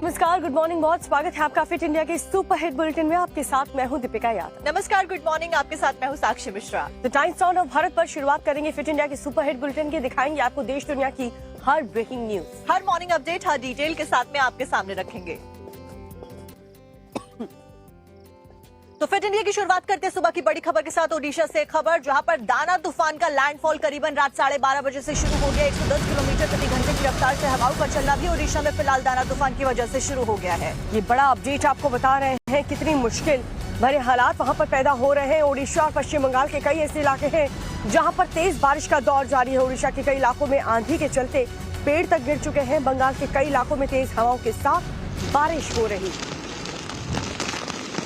नमस्कार, good morning, बहुत स्वागत है आपका फिट इंडिया के सुपर हिट बुलेटिन में। आपके साथ मैं हूं दीपिका यादव। नमस्कार, गुड मॉर्निंग, आपके साथ मैं हूं Sakshi Mishra. The Times sound of Bharat पर शुरुआत करेंगे फिट इंडिया के सुपर हिट बुलेटिन के। दिखाएंगे आपको देश दुनिया की हर ब्रेकिंग न्यूज, हर मॉर्निंग अपडेट, हर डिटेल के साथ में आपके सामने रखेंगे। तो फिट इंडिया की शुरुआत करते हैं सुबह की बड़ी खबर के साथ। ओडिशा से खबर, जहां पर दाना तूफान का लैंडफॉल करीबन रात 12:30 बजे से शुरू हो गया। 110 किलोमीटर प्रति घंटे की रफ्तार से हवाओं का चलना भी ओडिशा में फिलहाल दाना तूफान की वजह से शुरू हो गया है। ये बड़ा अपडेट आपको बता रहे हैं कितनी मुश्किल भरे हालात वहां पर पैदा हो रहे हैं। ओडिशा और पश्चिम बंगाल के कई ऐसे इलाके हैं जहां पर तेज बारिश का दौर जारी है। ओडिशा के कई इलाकों में आंधी के चलते पेड़ तक गिर चुके हैं। बंगाल के कई इलाकों में तेज हवाओं के साथ बारिश हो रही।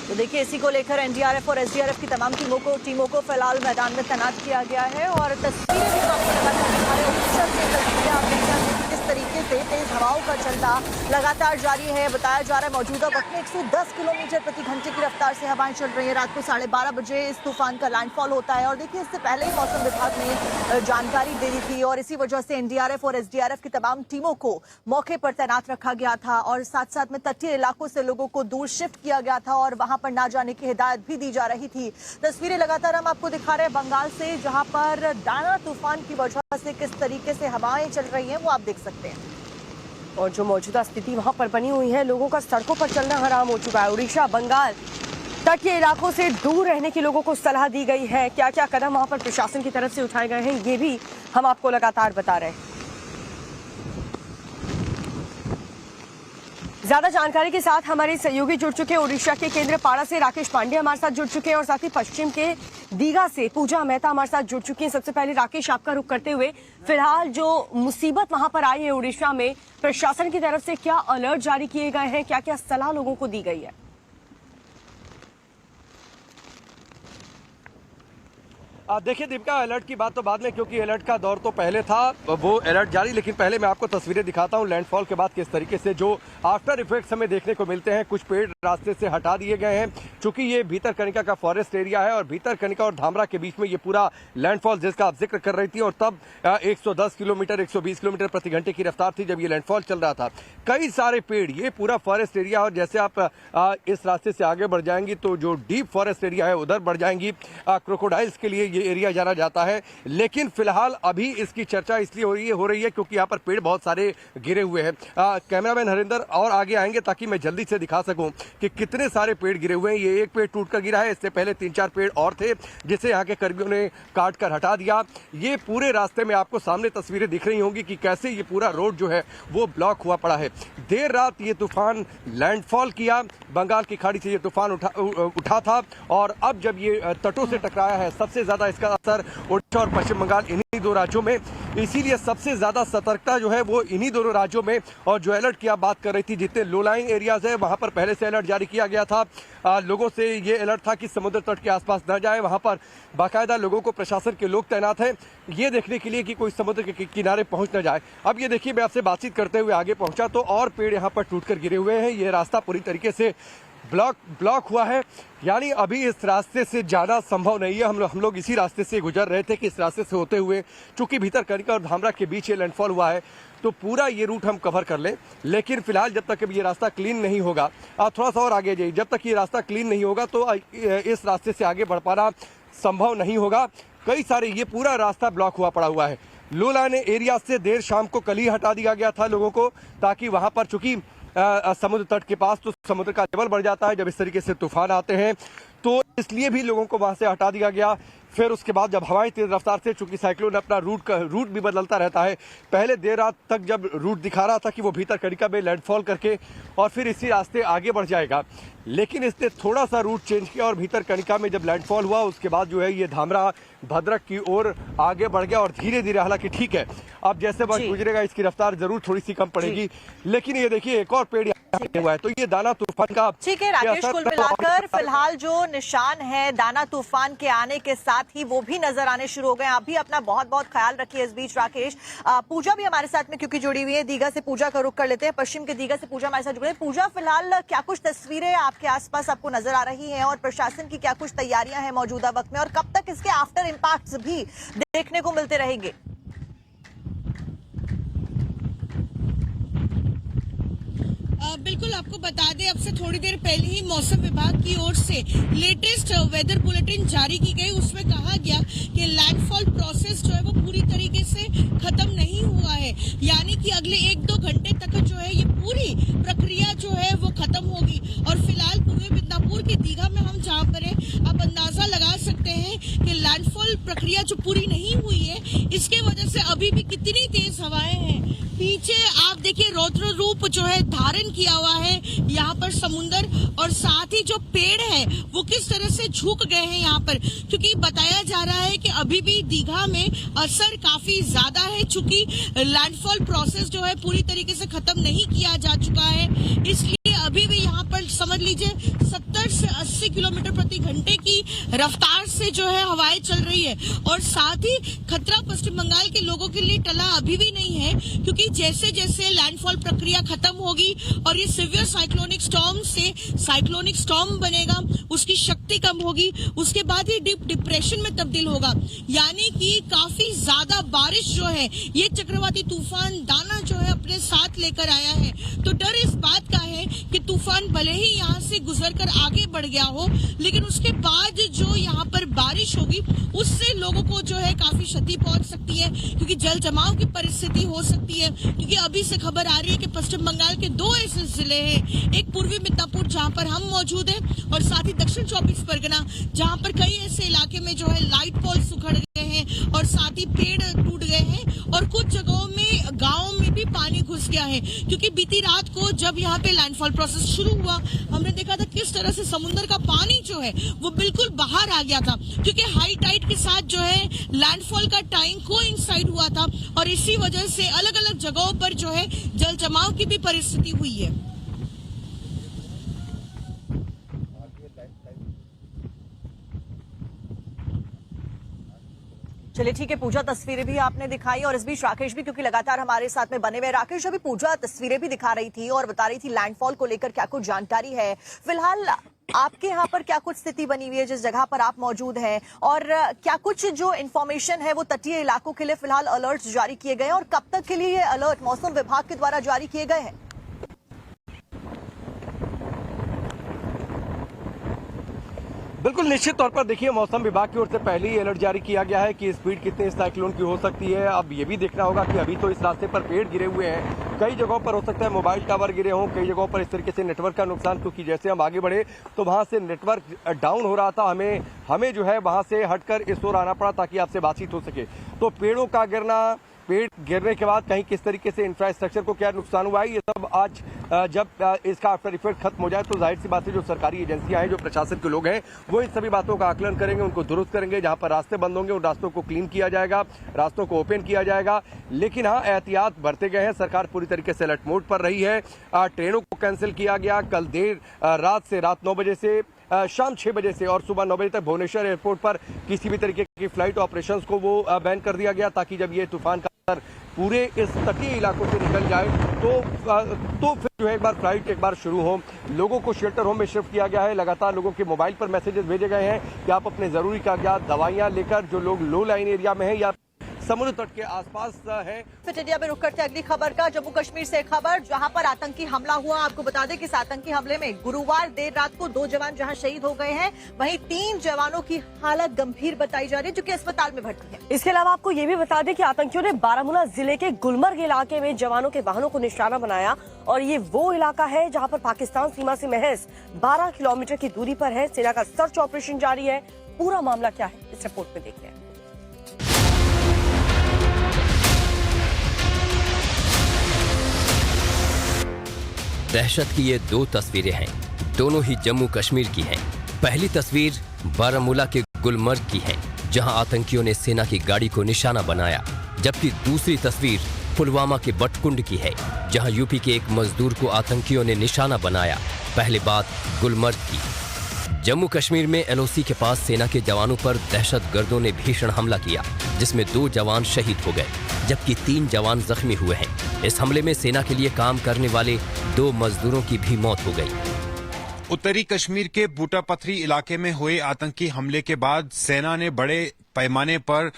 तो देखिए, इसी को लेकर एनडीआरएफ और एसडीआरएफ की तमाम टीमों को फिलहाल मैदान में तैनात किया गया है। और तस्वीरें भी सामने लगातार ओडिशा से तस्वीरें आप देख रहे हैं किस तरीके से तेज हवाओं का चलना लगातार जारी है। बताया जा रहा है मौजूदा वक्त में 110 किलोमीटर प्रति घंटे की रफ्तार से हवाएं चल रही है। रात को 12:30 बजे इस तूफान का लैंडफॉल होता है। और देखिए, इससे पहले ही मौसम विभाग ने जानकारी दे दी थी और इसी वजह से एनडीआरएफ और एसडीआरएफ की तमाम टीमों को मौके पर तैनात रखा गया था। और साथ साथ में तटीय इलाकों से लोगों को दूर शिफ्ट किया गया था और वहां पर ना जाने की हिदायत भी दी जा रही थी। तस्वीरें लगातार हम आपको दिखा रहे हैं बंगाल से, जहां पर दाना तूफान की वजह से किस तरीके से हवाएं चल रही हैं वो आप देख सकते हैं। और जो मौजूदा स्थिति वहां पर बनी हुई है, लोगों का सड़कों पर चलना हराम हो चुका है। ओडिशा, बंगाल तटीय इलाकों से दूर रहने की लोगों को सलाह दी गई है। क्या क्या कदम वहां पर प्रशासन की तरफ से उठाए गए हैं, ये भी हम आपको लगातार बता रहे हैं। ज्यादा जानकारी के साथ हमारे सहयोगी जुड़ चुके हैं। ओडिशा के केंद्रपाड़ा से राकेश पांडे हमारे साथ जुड़ चुके हैं और साथ ही पश्चिम के दीघा से पूजा मेहता हमारे साथ जुड़ चुकी हैं। सबसे पहले राकेश, आपका रुख करते हुए, फिलहाल जो मुसीबत वहां पर आई है ओडिशा में, प्रशासन की तरफ से क्या अलर्ट जारी किए गए हैं, क्या क्या सलाह लोगों को दी गई है? देखिए दीपिका, अलर्ट की बात तो बाद में, क्योंकि अलर्ट का दौर तो पहले था, वो अलर्ट जारी। लेकिन पहले मैं आपको तस्वीरें दिखाता हूं लैंडफॉल के बाद किस तरीके से जो आफ्टर इफेक्ट्स हमें देखने को मिलते हैं। कुछ पेड़ रास्ते से हटा दिए गए हैं, चूंकि ये भीतरकनिका का फॉरेस्ट एरिया है और भीतरकनिका और धामरा के बीच में ये पूरा लैंडफॉल जिसका आप जिक्र कर रही थी, और तब 110 किलोमीटर 120 किलोमीटर प्रति घंटे की रफ्तार थी जब ये लैंडफॉल चल रहा था। कई सारे पेड़, ये पूरा फॉरेस्ट एरिया, और जैसे आप इस रास्ते से आगे बढ़ जाएंगी तो जो डीप फॉरेस्ट एरिया है उधर बढ़ जाएंगी। क्रोकोडाइल्स के लिए ये एरिया जाना जाता है। लेकिन फिलहाल अभी इसकी चर्चा इसलिए हो रही है क्योंकि यहाँ पर पेड़ बहुत सारे गिरे हुए हैं। कैमरामैन हरिंदर और आगे आएंगे ताकि मैं जल्दी से दिखा सकूं कि कितने सारे पेड़ गिरे हुए हैं। ये एक पेड़ टूटकर गिरा है, इससे पहले 3-4 पेड़ और थे जिसे यहाँ के कर्मियों ने काट कर हटा दिया। ये पूरे रास्ते में आपको सामने तस्वीरें दिख रही होंगी कि कैसे ये पूरा रोड जो है वो ब्लॉक हुआ पड़ा है। देर रात ये तूफान लैंडफॉल किया, बंगाल की खाड़ी से ये तूफान उठा था और अब जब ये तटों से टकराया है, सबसे ज्यादा इसका असर ओडिशा और पश्चिम बंगाल, इन्हीं दो राज्यों में। इसीलिए सबसे ज्यादा सतर्कता जो है वो इन्हीं दोनों राज्यों में। और जो अलर्ट की आप बात कर रही थी, जितने लो लाइंग एरियाज है वहां पर पहले से अलर्ट जारी किया गया था। लोगों से ये अलर्ट था कि समुद्र तट के आसपास न जाए। वहां पर बाकायदा लोगों को प्रशासन के लोग तैनात हैं ये देखने के लिए कि कोई समुद्र के किनारे पहुंच न जाए। अब ये देखिए, मैं आपसे बातचीत करते हुए आगे पहुंचा तो और पेड़ यहाँ पर टूटकर गिरे हुए हैं। ये रास्ता पूरी तरीके से ब्लॉक हुआ है, यानी अभी इस रास्ते से जाना संभव नहीं है। हम लोग इसी रास्ते से गुजर रहे थे कि इस रास्ते से होते हुए, चूंकि भीतरकनिका और धामरा के बीच ये लैंडफॉल हुआ है, तो पूरा ये रूट हम कवर कर लें। लेकिन फिलहाल जब तक ये रास्ता क्लीन नहीं होगा, आप थोड़ा सा और आगे जाइए, जब तक ये रास्ता क्लीन नहीं होगा तो इस रास्ते से आगे बढ़ पाना संभव नहीं होगा। कई सारे, ये पूरा रास्ता ब्लॉक हुआ पड़ा हुआ है। लो लाइन एरिया से देर शाम को कल ही हटा दिया गया था लोगों को, ताकि वहां पर, चूंकि समुद्र तट के पास तो समुद्र का लेवल बढ़ जाता है जब इस तरीके से तूफान आते हैं, तो इसलिए भी लोगों को वहां से हटा दिया गया। फिर उसके बाद जब हवाएं तेज रफ्तार से, चूंकि साइक्लोन अपना रूट भी बदलता रहता है, पहले देर रात तक जब रूट दिखा रहा था कि वो भीतरकनिका में लैंडफॉल करके और फिर इसी रास्ते आगे बढ़ जाएगा, लेकिन इसने थोड़ा सा रूट चेंज किया और भीतरकनिका में जब लैंडफॉल हुआ उसके बाद जो है ये धामरा भद्रक की ओर आगे बढ़ गया। और धीरे धीरे, हालांकि ठीक है, अब जैसे वक्त गुजरेगा इसकी रफ्तार जरूर थोड़ी सी कम पड़ेगी। लेकिन ये देखिए, एक और पेड़ हुआ है, तो ये दाना तूफान का, ठीक है राकेश, कुल मिलाकर फिलहाल जो निशान है दाना तूफान के आने के साथ ही वो भी नजर आने शुरू हो गए। आप भी अपना बहुत बहुत ख्याल रखिए। इस बीच राकेश, पूजा भी हमारे साथ में क्योंकि जुड़ी हुई है, दीघा से पूजा का रुख कर लेते हैं। पश्चिम के दीघा से पूजा हमारे साथ जुड़े हैं। पूजा, फिलहाल क्या कुछ तस्वीरें आपके आसपास आपको नजर आ रही हैं और प्रशासन की क्या कुछ तैयारियां हैं मौजूदा वक्त में, और कब तक इसके आफ्टर इम्पैक्ट्स भी देखने को मिलते रहेंगे? बिल्कुल आपको बता दें, अब से थोड़ी देर पहले ही मौसम विभाग की ओर से लेटेस्ट वेदर बुलेटिन जारी की गई। उसमें कहा गया कि लैंडफॉल प्रोसेस जो है वो पूरी तरीके से खत्म नहीं हुआ है, यानी कि अगले 1-2 घंटे तक जो है ये पूरी प्रक्रिया जो है वो खत्म होगी। और फिलहाल पूर्वी मिदनापुर के दीघा में हम जहाँ पर है, आप अंदाजा लगा सकते हैं कि लैंडफॉल प्रक्रिया जो पूरी नहीं हुई है, इसके वजह से अभी भी कितनी तेज हवाएं हैं। पीछे आप देखिए रौद्र रूप जो है धारण किया हुआ है यहाँ पर समुंदर, और साथ ही जो पेड़ है वो किस तरह से झुक गए हैं यहाँ पर, क्योंकि बताया जा रहा है कि अभी भी दीघा में असर काफी ज्यादा है, चूंकि लैंडफॉल प्रोसेस जो है पूरी तरीके से खत्म नहीं किया जा चुका है। इसलिए अभी भी यहाँ पर समझ लीजिए 70 से 80 किलोमीटर प्रति घंटे की रफ्तार से जो है हवाएं चल रही है। और साथ ही खतरा पश्चिम बंगाल के लोगों के लिए टला अभी भी नहीं है, क्योंकि जैसे जैसे लैंडफॉल प्रक्रिया खत्म होगी और ये सिवियर साइक्लोनिक स्टॉर्म से साइक्लोनिक स्टॉर्म बनेगा, उसकी शक्ति कम होगी, उसके बाद ये डीप डिप्रेशन में तब्दील होगा। यानी कि काफी ज्यादा बारिश जो है ये चक्रवाती तूफान दाना जो है अपने साथ लेकर आया है। तो डर इस बात का है कि तूफान भले ही यहाँ से गुजरकर आगे बढ़ गया हो, लेकिन उसके बाद जो यहाँ पर बारिश होगी उससे लोगों को जो है काफी क्षति पहुंच सकती है, क्योंकि जल जमाव की परिस्थिति हो सकती है। क्योंकि अभी से खबर आ रही है कि पश्चिम बंगाल के 2 ऐसे जिले हैं, एक पूर्वी मिदनापुर जहाँ पर हम मौजूद हैं, और साथ ही दक्षिण 24 परगना जहाँ पर कई ऐसे इलाके में जो है लाइट पोल्स उखड़ गए हैं और साथ ही पेड़ टूट गए हैं, और कुछ जगहों में गाँव में भी पानी घुस गया है। क्योंकि बीती रात को जब यहाँ पे लैंडफॉल प्रोसेस शुरू हुआ, हमने देखा था किस तरह से समुद्र का पानी जो है वो बिल्कुल बाहर आ गया था, क्योंकि हाई टाइड के साथ जो है लैंडफॉल का टाइम कोइंसाइड हुआ था, और इसी वजह से अलग अलग जगहों पर जो है जल जमाव की भी परिस्थिति हुई है। चलिए ठीक है पूजा, तस्वीरें भी आपने दिखाई, और इस बीच राकेश भी क्योंकि लगातार हमारे साथ में बने हुए। राकेश, अभी पूजा तस्वीरें भी दिखा रही थी और बता रही थी लैंडफॉल को लेकर क्या कुछ जानकारी है। फिलहाल आपके यहाँ पर क्या कुछ स्थिति बनी हुई है जिस जगह पर आप मौजूद हैं, और क्या कुछ जो इन्फॉर्मेशन है वो तटीय इलाकों के लिए फिलहाल अलर्ट जारी किए गए हैं, और कब तक के लिए ये अलर्ट मौसम विभाग के द्वारा जारी किए गए हैं? बिल्कुल निश्चित तौर पर देखिए, मौसम विभाग की ओर से पहले ही अलर्ट जारी किया गया है कि स्पीड कितने साइक्लोन की हो सकती है। अब ये भी देखना होगा कि अभी तो इस रास्ते पर पेड़ गिरे हुए हैं, कई जगहों पर हो सकता है मोबाइल टावर गिरे हों, कई जगहों पर इस तरीके से नेटवर्क का नुकसान, क्योंकि जैसे हम आगे बढ़े तो वहां से नेटवर्क डाउन हो रहा था, हमें जो है वहां से हटकर इस ओर आना पड़ा ताकि आपसे बातचीत हो सके। तो पेड़ों का गिरना, पेड़ गिरने के बाद कहीं किस तरीके से इंफ्रास्ट्रक्चर को क्या नुकसान हुआ है, ये सब आज जब इसका आफ्टर इफेक्ट खत्म हो जाए तो जाहिर सी बात है जो सरकारी एजेंसियां हैं, जो प्रशासन के लोग हैं, वो इन सभी बातों का आकलन करेंगे, उनको दुरुस्त करेंगे। जहां पर रास्ते बंद होंगे उन रास्तों को क्लीन किया जाएगा, रास्तों को ओपन किया जाएगा। लेकिन हाँ, एहतियात बरते गए हैं, सरकार पूरी तरीके से अलर्ट मोड पर रही है। ट्रेनों को कैंसिल किया गया, कल देर रात से रात 9 बजे से शाम 6 बजे से और सुबह 9 बजे तक भुवनेश्वर एयरपोर्ट पर किसी भी तरीके की फ्लाइट ऑपरेशंस को वो बैन कर दिया गया, ताकि जब ये तूफान का पूरे इस तटीय इलाकों से निकल जाए तो फिर जो है एक बार फ्लाइट एक बार शुरू हो। लोगों को शेल्टर होम में शिफ्ट किया गया है। लगातार लोगों के मोबाइल पर मैसेजेस भेजे गए हैं कि आप अपने जरूरी कागजात, दवाइयां लेकर, जो लोग लो लाइन एरिया में है या समुद्र तट के आसपास है। फिट इंडिया में रुक करते अगली खबर का, जम्मू कश्मीर से खबर जहां पर आतंकी हमला हुआ। आपको बता दें कि इस आतंकी हमले में गुरुवार देर रात को 2 जवान जहां शहीद हो गए हैं, वहीं 3 जवानों की हालत गंभीर बताई जा रही है, जो कि अस्पताल में भर्ती है। इसके अलावा आपको ये भी बता दें कि आतंकियों ने बारामूला जिले के गुलमर्ग इलाके में जवानों के वाहनों को निशाना बनाया, और ये वो इलाका है जहां पर पाकिस्तान सीमा से महज 12 किलोमीटर की दूरी पर है। सेना का सर्च ऑपरेशन जारी है। पूरा मामला क्या है इस रिपोर्ट में देखते हैं। दहशत की ये 2 तस्वीरें हैं, दोनों ही जम्मू कश्मीर की हैं। पहली तस्वीर बारामूला के गुलमर्ग की है, जहां आतंकियों ने सेना की गाड़ी को निशाना बनाया, जबकि दूसरी तस्वीर पुलवामा के बटकुंड की है, जहां यूपी के एक मजदूर को आतंकियों ने निशाना बनाया। पहले बात गुलमर्ग की। जम्मू कश्मीर में एलओसी के पास सेना के जवानों पर दहशतगर्दों ने भीषण हमला किया, जिसमें 2 जवान शहीद हो गए, जबकि 3 जवान जख्मी हुए हैं। इस हमले में सेना के लिए काम करने वाले 2 मजदूरों की भी मौत हो गई। उत्तरी कश्मीर के बूटा पथरी इलाके में हुए आतंकी हमले के बाद सेना ने बड़े पैमाने पर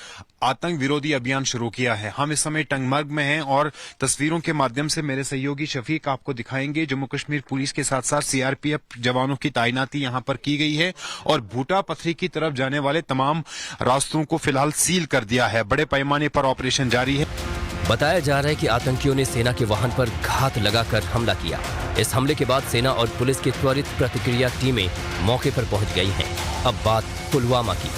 आतंक विरोधी अभियान शुरू किया है। हम इस समय टंगमर्ग में हैं और तस्वीरों के माध्यम से मेरे सहयोगी शफीक आपको दिखाएंगे। जम्मू कश्मीर पुलिस के साथ साथ सीआरपीएफ जवानों की तैनाती यहां पर की गई है और बूटा पथरी की तरफ जाने वाले तमाम रास्तों को फिलहाल सील कर दिया है। बड़े पैमाने पर ऑपरेशन जारी है। बताया जा रहा है कि आतंकियों ने सेना के वाहन पर घात लगाकर हमला किया। इस हमले के बाद सेना और पुलिस की त्वरित प्रतिक्रिया टीमें मौके पर पहुंच गई हैं। अब बात पुलवामा की।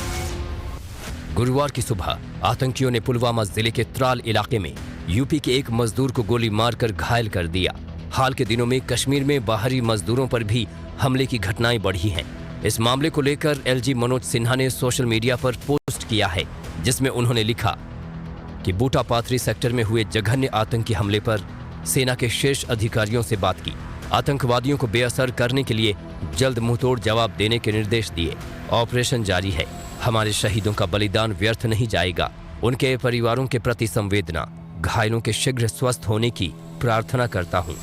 गुरुवार की सुबह आतंकियों ने पुलवामा जिले के त्राल इलाके में यूपी के एक मजदूर को गोली मारकर घायल कर दिया। हाल के दिनों में कश्मीर में बाहरी मजदूरों पर भी हमले की घटनाएं बढ़ी हैं। इस मामले को लेकर एलजी मनोज सिन्हा ने सोशल मीडिया पर पोस्ट किया है, जिसमें उन्होंने लिखा कि बूटा पाथरी सेक्टर में हुए जघन्य आतंकी हमले पर सेना के शीर्ष अधिकारियों से बात की। आतंकवादियों को बेअसर करने के लिए जल्द मुंहतोड़ जवाब देने के निर्देश दिए। ऑपरेशन जारी है। हमारे शहीदों का बलिदान व्यर्थ नहीं जाएगा। उनके परिवारों के प्रति संवेदना, घायलों के शीघ्र स्वस्थ होने की प्रार्थना करता हूं।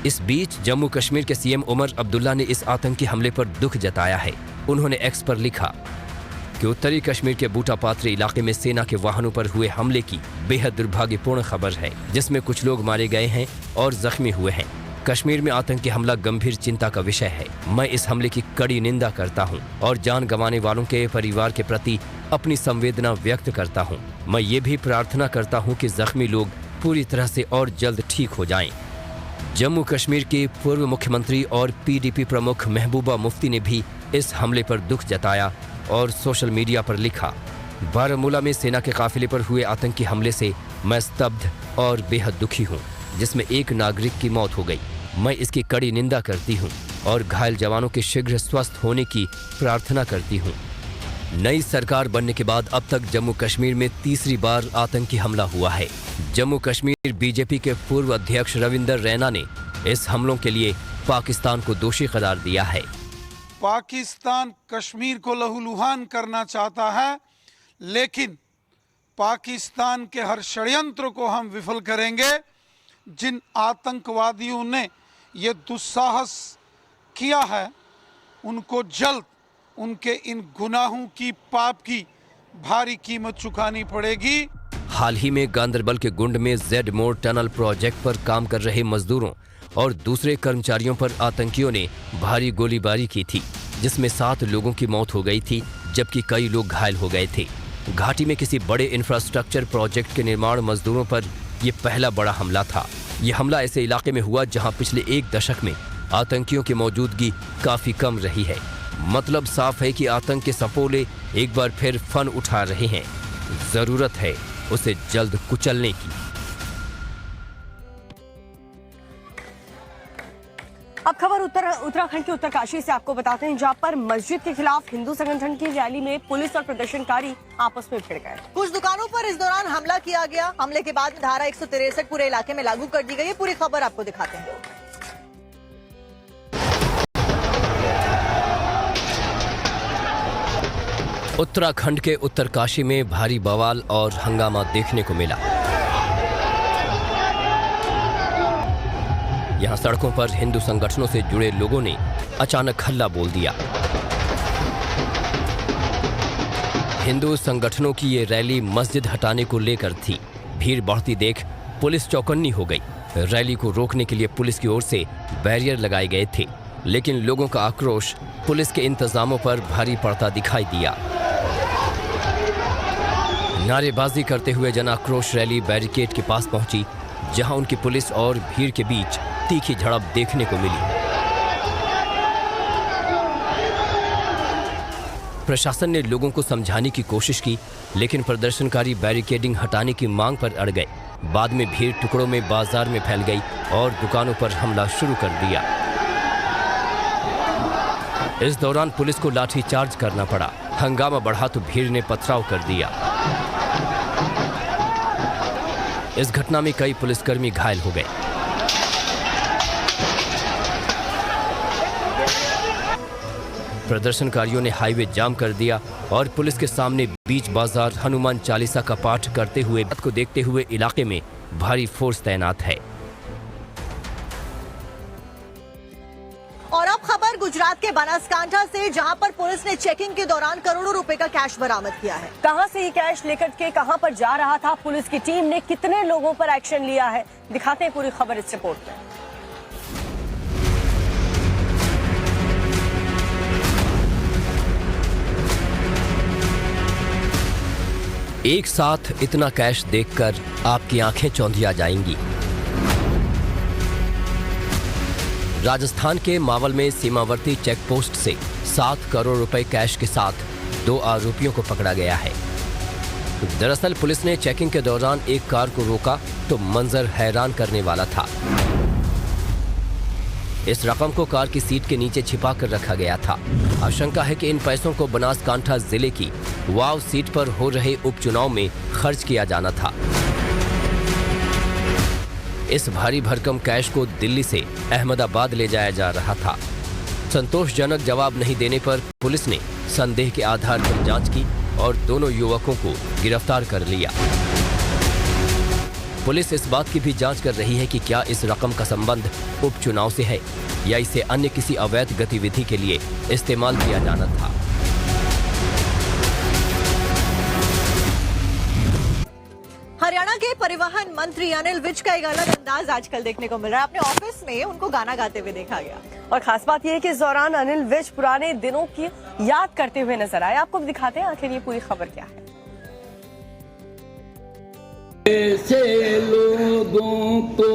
इस बीच जम्मू कश्मीर के सीएम उमर अब्दुल्ला ने इस आतंकी हमले पर दुख जताया है। उन्होंने एक्स पर लिखा कि उत्तरी कश्मीर के बूटा पाथरी इलाके में सेना के वाहनों पर हुए हमले की बेहद दुर्भाग्यपूर्ण खबर है, जिसमें कुछ लोग मारे गए हैं और जख्मी हुए हैं। कश्मीर में आतंकी हमला गंभीर चिंता का विषय है। मैं इस हमले की कड़ी निंदा करता हूं और जान गंवाने वालों के परिवार के प्रति अपनी संवेदना व्यक्त करता हूं। मैं ये भी प्रार्थना करता हूं कि जख्मी लोग पूरी तरह से और जल्द ठीक हो जाएं। जम्मू कश्मीर के पूर्व मुख्यमंत्री और पीडीपी प्रमुख महबूबा मुफ्ती ने भी इस हमले पर दुख जताया और सोशल मीडिया पर लिखा, बारामूला में सेना के काफिले पर हुए आतंकी हमले से मैं स्तब्ध और बेहद दुखी हूं, जिसमें एक नागरिक की मौत हो गई। मैं इसकी कड़ी निंदा करती हूं और घायल जवानों के शीघ्र स्वस्थ होने की प्रार्थना करती हूं। नई सरकार बनने के बाद अब तक जम्मू कश्मीर में तीसरी बार आतंकी हमला हुआ है। जम्मू कश्मीर बीजेपी के पूर्व अध्यक्ष रविंदर रैना ने इस हमलों के लिए पाकिस्तान को दोषी करार दिया है। पाकिस्तान कश्मीर को लहूलुहान करना चाहता है, लेकिन पाकिस्तान के हर षड्यंत्र को हम विफल करेंगे। जिन आतंकवादियों ने ये दुस्साहस किया है, उनको जल्द उनके इन गुनाहों की, पाप की भारी कीमत चुकानी पड़ेगी। हाल ही में गांदरबल के गुंड में जेड मोड़ टनल प्रोजेक्ट पर काम कर रहे मजदूरों और दूसरे कर्मचारियों पर आतंकियों ने भारी गोलीबारी की थी, जिसमें 7 लोगों की मौत हो गई थी, जबकि कई लोग घायल हो गए थे। घाटी में किसी बड़े इंफ्रास्ट्रक्चर प्रोजेक्ट के निर्माण मजदूरों पर यह पहला बड़ा हमला था। यह हमला ऐसे इलाके में हुआ जहां पिछले 1 दशक में आतंकियों की मौजूदगी काफी कम रही है। मतलब साफ है कि आतंक के सपोले एक बार फिर फन उठा रहे हैं। जरूरत है उसे जल्द कुचलने की। अब खबर उत्तराखंड के उत्तरकाशी से आपको बताते हैं, जहां पर मस्जिद के खिलाफ हिंदू संगठन की रैली में पुलिस और प्रदर्शनकारी आपस में भिड़ गए। कुछ दुकानों पर इस दौरान हमला किया गया। हमले के बाद धारा 163 पूरे इलाके में लागू कर दी गई है। पूरी खबर आपको दिखाते हैं। उत्तराखंड के उत्तरकाशी में भारी बवाल और हंगामा देखने को मिला। यहां सड़कों पर हिंदू संगठनों से जुड़े लोगों ने अचानक हल्ला बोल दिया। हिंदू संगठनों की ये रैली मस्जिद हटाने को लेकर थी। भीड़ बढ़ती देख पुलिस चौकन्नी हो गई। रैली को रोकने के लिए पुलिस की ओर से बैरियर लगाए गए थे, लेकिन लोगों का आक्रोश पुलिस के इंतजामों पर भारी पड़ता दिखाई दिया। नारेबाजी करते हुए जन आक्रोश रैली बैरिकेड के पास पहुंची, जहां उनकी पुलिस और भीड़ के बीच तीखी झड़प देखने को मिली। प्रशासन ने लोगों को समझाने की कोशिश की, लेकिन प्रदर्शनकारी बैरिकेडिंग हटाने की मांग पर अड़ गए। बाद में भीड़ टुकड़ों में बाजार में फैल गई और दुकानों पर हमला शुरू कर दिया। इस दौरान पुलिस को लाठीचार्ज करना पड़ा। हंगामा बढ़ा तो भीड़ ने पथराव कर दिया। इस घटना में कई पुलिसकर्मी घायल हो गए। प्रदर्शनकारियों ने हाईवे जाम कर दिया और पुलिस के सामने बीच बाजार हनुमान चालीसा का पाठ करते हुए बात को देखते हुए इलाके में भारी फोर्स तैनात है। और अब गुजरात के बनासकांठा से, जहां पर पुलिस ने चेकिंग के दौरान करोड़ों रुपए का कैश बरामद किया है। कहां से ये कैश लेकर के कहां पर जा रहा था, पुलिस की टीम ने कितने लोगों पर एक्शन लिया है, दिखाते हैं पूरी खबर इस रिपोर्ट में। एक साथ इतना कैश देखकर आपकी आंखें चौंधिया जाएंगी। राजस्थान के मावल में सीमावर्ती चेक पोस्ट से 7 करोड़ रुपए कैश के साथ 2 आरोपियों को पकड़ा गया है। दरअसल पुलिस ने चेकिंग के दौरान एक कार को रोका तो मंजर हैरान करने वाला था। इस रकम को कार की सीट के नीचे छिपा कर रखा गया था। आशंका है कि इन पैसों को बनासकांठा जिले की वाव सीट पर हो रहे उपचुनाव में खर्च किया जाना था। इस भारी भरकम कैश को दिल्ली से अहमदाबाद ले जाया जा रहा था। संतोषजनक जवाब नहीं देने पर पुलिस ने संदेह के आधार पर जांच की और दोनों युवकों को गिरफ्तार कर लिया। पुलिस इस बात की भी जांच कर रही है कि क्या इस रकम का संबंध उपचुनाव से है या इसे अन्य किसी अवैध गतिविधि के लिए इस्तेमाल किया जाना था। हरियाणा के परिवहन मंत्री अनिल विज का एक अलग अंदाज आजकल देखने को मिल रहा है। अपने ऑफिस में उनको गाना गाते हुए देखा गया और खास बात यह है कि इस दौरान अनिल विज पुराने दिनों की याद करते हुए नजर आए। आपको भी दिखाते हैं आखिर ये पूरी खबर क्या है। ऐसे लोगों को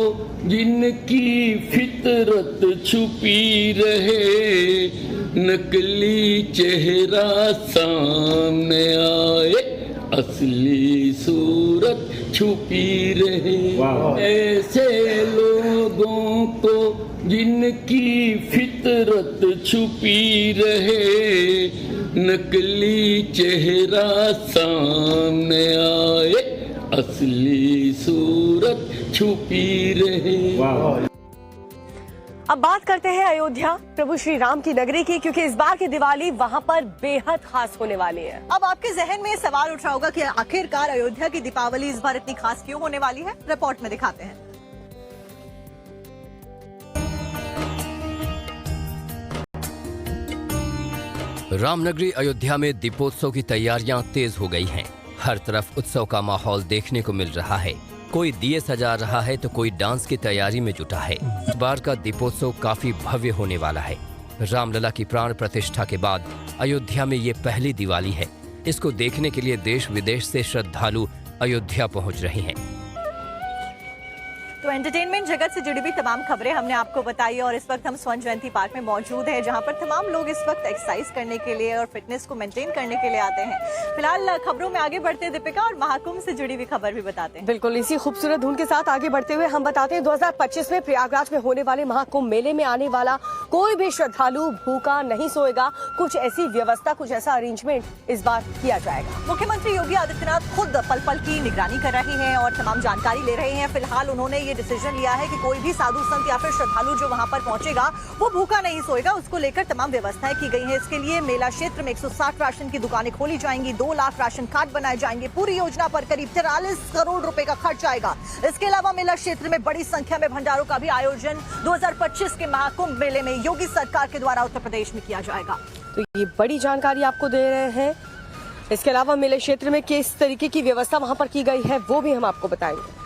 जिनकी फितरत छुपी रहे, नकली चेहरा सामने आए, असली सूरत छुपी रहे। ऐसे लोगों को जिनकी फितरत छुपी रहे, नकली चेहरा सामने आए, असली सूरत छुपी रहे। अब बात करते हैं अयोध्या प्रभु श्री राम की नगरी की, क्योंकि इस बार की दिवाली वहां पर बेहद खास होने वाली है। अब आपके जहन में सवाल उठ रहा होगा कि आखिरकार अयोध्या की दीपावली इस बार इतनी खास क्यों होने वाली है। रिपोर्ट में दिखाते हैं। रामनगरी अयोध्या में दीपोत्सव की तैयारियां तेज हो गई हैं। हर तरफ उत्सव का माहौल देखने को मिल रहा है। कोई दिए सजा रहा है तो कोई डांस की तैयारी में जुटा है। इस बार का दीपोत्सव काफी भव्य होने वाला है। रामलला की प्राण प्रतिष्ठा के बाद अयोध्या में ये पहली दिवाली है। इसको देखने के लिए देश विदेश से श्रद्धालु अयोध्या पहुंच रहे हैं। तो एंटरटेनमेंट जगत से जुड़ी भी तमाम खबरें हमने आपको बताई और इस वक्त हम स्वर्ण जयंती पार्क में मौजूद हैं, जहां पर तमाम लोग इस वक्त एक्सरसाइज करने के लिए और फिटनेस को मेंटेन करने के लिए आते हैं। फिलहाल खबरों में आगे बढ़ते हैं दीपिका, और महाकुंभ से जुड़ी हुई खबर भी बताते हैं। बिल्कुल, इसी खूबसूरत धुन के साथ आगे बढ़ते हुए हम बताते हैं 2025 में प्रयागराज में होने वाले महाकुंभ मेले में आने वाला कोई भी श्रद्धालु भूखा नहीं सोएगा। कुछ ऐसी व्यवस्था, कुछ ऐसा अरेंजमेंट इस बार किया जाएगा। मुख्यमंत्री योगी आदित्यनाथ खुद पल पल की निगरानी कर रहे हैं और तमाम जानकारी ले रहे हैं। फिलहाल उन्होंने ये डिसीजन लिया है कि कोई भी साधु संत या फिर श्रद्धालु जो वहां पर पहुंचेगा वो भूखा नहीं सोएगा। उसको लेकर तमाम व्यवस्थाएं की गई हैं। इसके लिए मेला क्षेत्र में 160 राशन की दुकानें खोली जाएंगी, 2 लाख राशन कार्ड बनाए जाएंगे। पूरी योजना पर करीब 43 करोड़ रुपए का खर्च आएगा। इसके अलावा मेला क्षेत्र में बड़ी संख्या में भंडारों का भी आयोजन 2025 के महाकुंभ मेले में योगी सरकार के द्वारा उत्तर प्रदेश में किया जाएगा। तो ये बड़ी जानकारी आपको दे रहे हैं। इसके अलावा मेले क्षेत्र में किस तरीके की व्यवस्था वहां पर की गई है वो भी हम आपको बताएंगे।